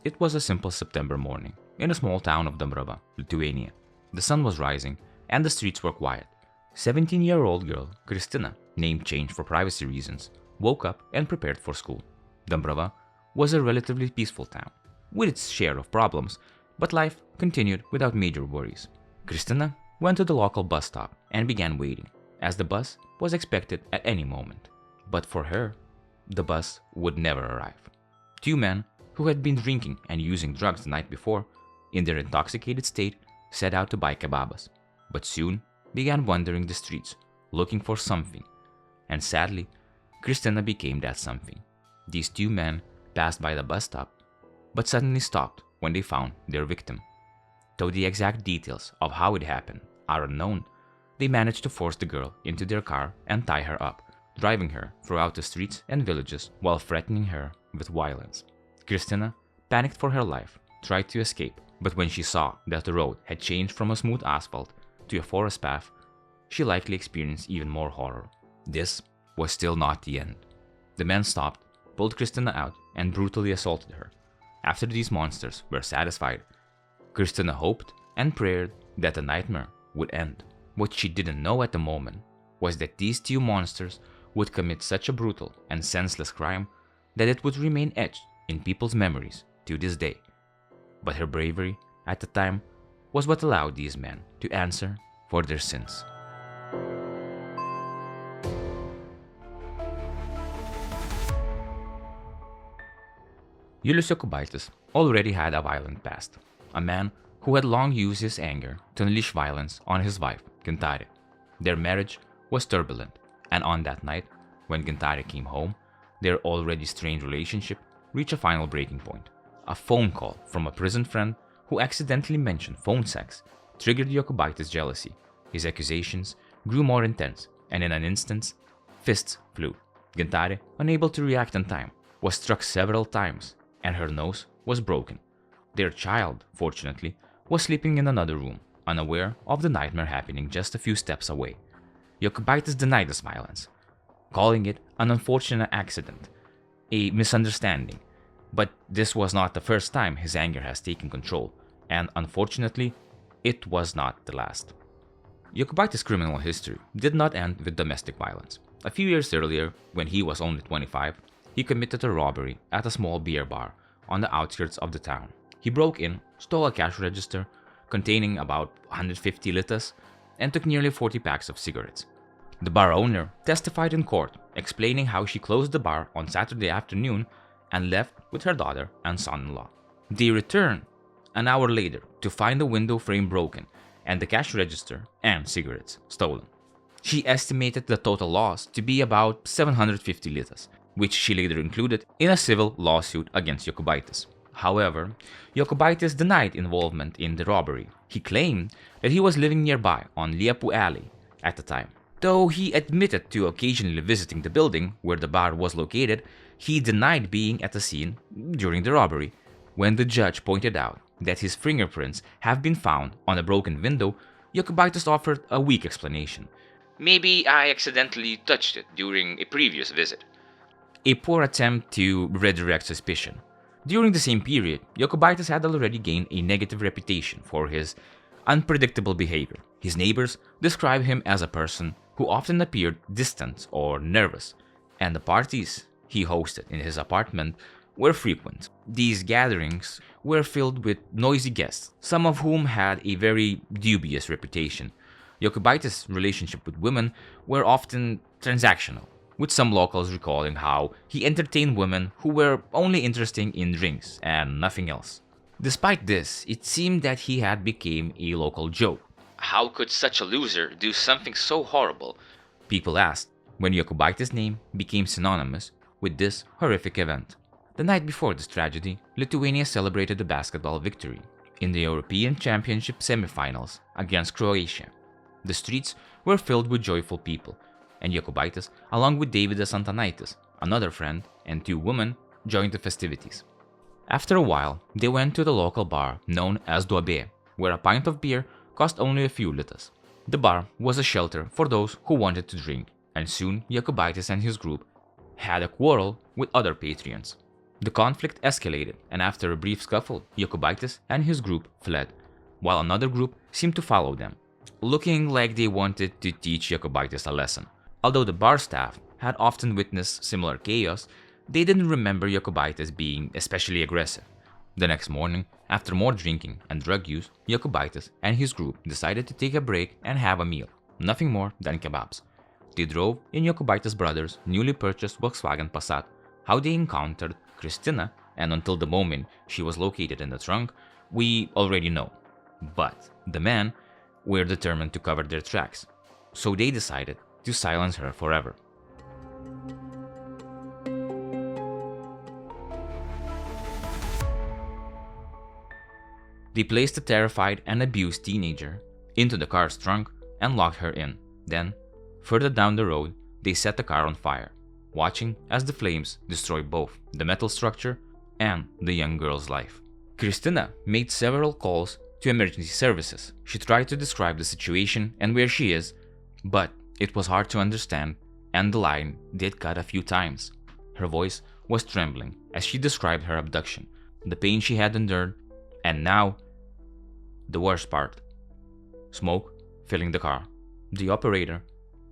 It was a simple September morning in a small town of Dumbrava, Lithuania. The sun was rising and the streets were quiet. 17-year-old girl Kristina, name changed for privacy reasons, woke up and prepared for school. Dumbrava was a relatively peaceful town, with its share of problems, but life continued without major worries. Kristina went to the local bus stop and began waiting, as the bus was expected at any moment. But for her, the bus would never arrive. Two men who had been drinking and using drugs the night before, in their intoxicated state, set out to buy kebabs, but soon began wandering the streets looking for something, and sadly, Kristina became that something. These two men passed by the bus stop, but suddenly stopped when they found their victim. Though the exact details of how it happened are unknown, they managed to force the girl into their car and tie her up, driving her throughout the streets and villages while threatening her with violence. Kristina, panicked for her life, tried to escape, but when she saw that the road had changed from a smooth asphalt to a forest path, she likely experienced even more horror. This was still not the end. The men stopped, pulled Kristina out, and brutally assaulted her. After these monsters were satisfied, Kristina hoped and prayed that the nightmare would end. What she didn't know at the moment was that these two monsters would commit such a brutal and senseless crime that it would remain etched in people's memories to this day. But her bravery at the time was what allowed these men to answer for their sins. Julius Jokubaitis already had a violent past, a man who had long used his anger to unleash violence on his wife, Gintare. Their marriage was turbulent, and on that night, when Gintare came home, their already strained relationship reached a final breaking point. A phone call from a prison friend who accidentally mentioned phone sex triggered Jokubaitis' jealousy. His accusations grew more intense, and in an instant, fists flew. Gintare, unable to react in time, was struck several times, and her nose was broken. Their child, fortunately, was sleeping in another room, unaware of the nightmare happening just a few steps away. Jokubaitis denied this violence, calling it an unfortunate accident, a misunderstanding. But this was not the first time his anger has taken control, and unfortunately, it was not the last. Jokubaitis' criminal history did not end with domestic violence. A few years earlier, when he was only 25, he committed a robbery at a small beer bar on the outskirts of the town. He broke in, stole a cash register containing about 150 litas, and took nearly 40 packs of cigarettes. The bar owner testified in court, explaining how she closed the bar on Saturday afternoon and left with her daughter and son-in-law. They returned an hour later to find the window frame broken and the cash register and cigarettes stolen. She estimated the total loss to be about 750 litas, which she later included in a civil lawsuit against Jokubaitis. However, Jokubaitis denied involvement in the robbery. He claimed that he was living nearby on Liepu Alley at the time. Though he admitted to occasionally visiting the building where the bar was located, he denied being at the scene during the robbery. When the judge pointed out that his fingerprints have been found on a broken window, Jokubaitis offered a weak explanation. "Maybe I accidentally touched it during a previous visit." A poor attempt to redirect suspicion. During the same period, Jokubaitis had already gained a negative reputation for his unpredictable behavior. His neighbors described him as a person who often appeared distant or nervous, and the parties he hosted in his apartment were frequent. These gatherings were filled with noisy guests, some of whom had a very dubious reputation. Jokubaitis' relationship with women were often transactional, with some locals recalling how he entertained women who were only interested in drinks and nothing else. Despite this, it seemed that he had become a local joke. How could such a loser do something so horrible? People asked, when Jokubaitis' name became synonymous with this horrific event. The night before this tragedy, Lithuania celebrated a basketball victory in the European Championship semifinals against Croatia. The streets were filled with joyful people, and Jokubaitis, along with Davidas Antanaitis, another friend, and two women, joined the festivities. After a while, they went to the local bar known as Duobė, where a pint of beer cost only a few litas. The bar was a shelter for those who wanted to drink, and soon Jokubaitis and his group had a quarrel with other patrons. The conflict escalated, and after a brief scuffle, Jokubaitis and his group fled, while another group seemed to follow them, looking like they wanted to teach Jokubaitis a lesson. Although the bar staff had often witnessed similar chaos, they didn't remember Jokubaitis being especially aggressive. The next morning, after more drinking and drug use, Jokubaitis and his group decided to take a break and have a meal, nothing more than kebabs. They drove in Jokubaitis' brother's newly purchased Volkswagen Passat. How they encountered Christina, and until the moment she was located in the trunk, we already know. But the men were determined to cover their tracks, so they decided to silence her forever. They placed the terrified and abused teenager into the car's trunk and locked her in. Then, further down the road, they set the car on fire, watching as the flames destroyed both the metal structure and the young girl's life. Christina made several calls to emergency services. She tried to describe the situation and where she is, but it was hard to understand, and the line did cut a few times. Her voice was trembling as she described her abduction, the pain she had endured, and now, the worst part. Smoke filling the car. The operator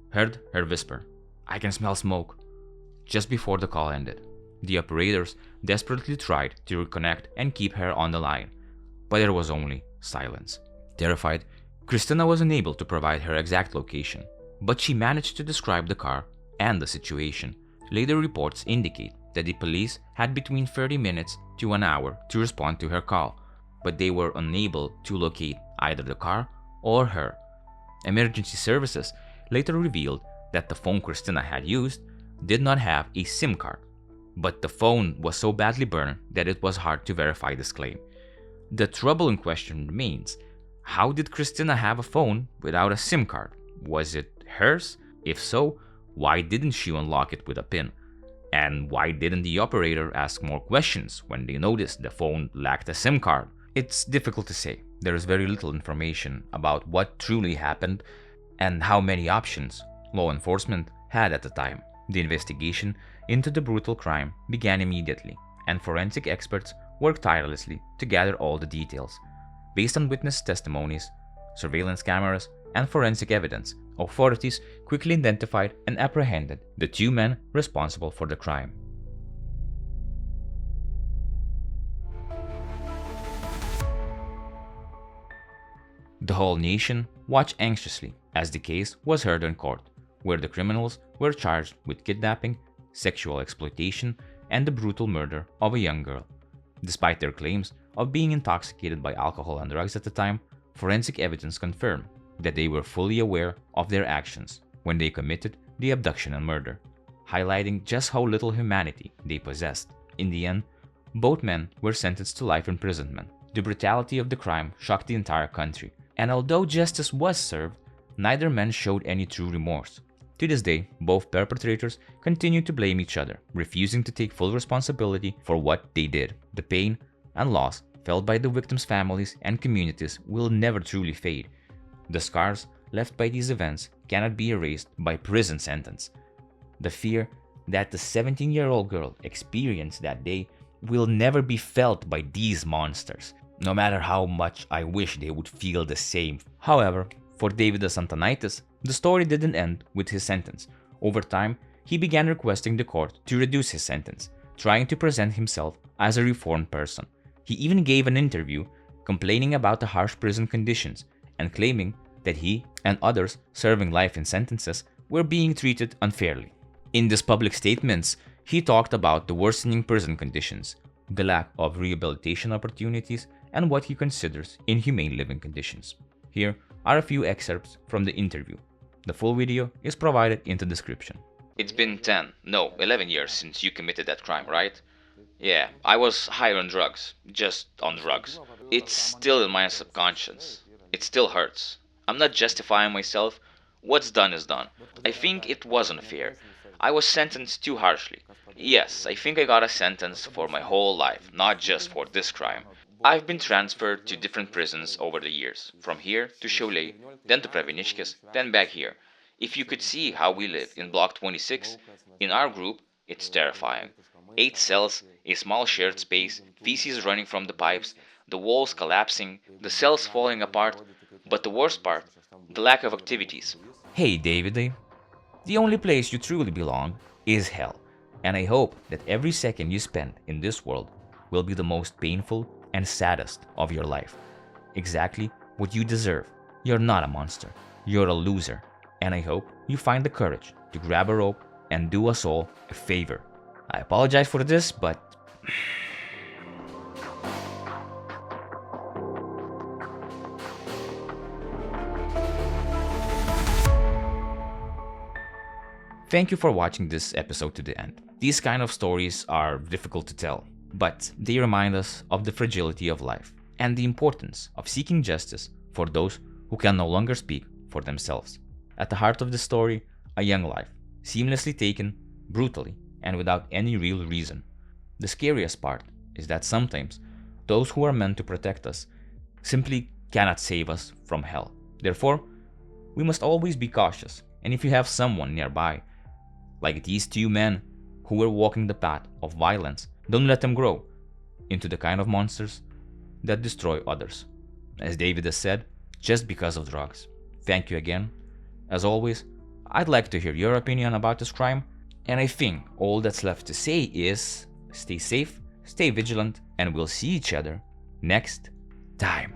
heard her whisper, "I can smell smoke," just before the call ended. The operators desperately tried to reconnect and keep her on the line, but there was only silence. Terrified, Christina was unable to provide her exact location, but she managed to describe the car and the situation. Later reports indicate that the police had between 30 minutes to an hour to respond to her call, but they were unable to locate either the car or her. Emergency services later revealed that the phone Christina had used did not have a SIM card, but the phone was so badly burned that it was hard to verify this claim. The troubling question remains, how did Christina have a phone without a SIM card? Was it hers? If so, why didn't she unlock it with a PIN? And why didn't the operator ask more questions when they noticed the phone lacked a SIM card? It's difficult to say. There is very little information about what truly happened and how many options law enforcement had at the time. The investigation into the brutal crime began immediately, and forensic experts worked tirelessly to gather all the details. Based on witness testimonies, surveillance cameras, and forensic evidence, authorities quickly identified and apprehended the two men responsible for the crime. The whole nation watched anxiously as the case was heard in court, where the criminals were charged with kidnapping, sexual exploitation, and the brutal murder of a young girl. Despite their claims of being intoxicated by alcohol and drugs at the time, forensic evidence confirmed that they were fully aware of their actions when they committed the abduction and murder, highlighting just how little humanity they possessed. In the end, both men were sentenced to life imprisonment. The brutality of the crime shocked the entire country, and although justice was served, neither man showed any true remorse. To this day, both perpetrators continue to blame each other, refusing to take full responsibility for what they did. The pain and loss felt by the victims' families and communities will never truly fade. The scars left by these events cannot be erased by prison sentence. The fear that the 17-year-old girl experienced that day will never be felt by these monsters, no matter how much I wish they would feel the same. However, for David Santanaitis, the story didn't end with his sentence. Over time, he began requesting the court to reduce his sentence, trying to present himself as a reformed person. He even gave an interview complaining about the harsh prison conditions and claiming that he and others serving life in sentences were being treated unfairly. In these public statements, he talked about the worsening prison conditions, the lack of rehabilitation opportunities, and what he considers inhumane living conditions. Here are a few excerpts from the interview. The full video is provided in the description. It's been 11 years since you committed that crime, right? Yeah, I was high on drugs, just on drugs. It's still in my subconscious. It still hurts. I'm not justifying myself. What's done is done. I think it wasn't fair. I was sentenced too harshly. Yes, I think I got a sentence for my whole life, not just for this crime. I've been transferred to different prisons over the years, from here to Cholet, then to Pravenichkis, then back here. If you could see how we live in Block 26, in our group, it's terrifying. 8 cells, a small shared space, feces running from the pipes, the walls collapsing, the cells falling apart, but the worst part, the lack of activities. Hey, David, the only place you truly belong is hell, and I hope that every second you spend in this world will be the most painful and saddest of your life. Exactly what you deserve. You're not a monster, you're a loser, and I hope you find the courage to grab a rope and do us all a favor. I apologize for this, but thank you for watching this episode to the end. These kind of stories are difficult to tell, but they remind us of the fragility of life and the importance of seeking justice for those who can no longer speak for themselves. At the heart of the story, a young life, seamlessly taken, brutally, and without any real reason. The scariest part is that sometimes those who are meant to protect us simply cannot save us from hell. Therefore, we must always be cautious, and if you have someone nearby, like these two men who were walking the path of violence, don't let them grow into the kind of monsters that destroy others. As David has said, just because of drugs. Thank you again. As always, I'd like to hear your opinion about this crime, and I think all that's left to say is stay safe, stay vigilant, and we'll see each other next time.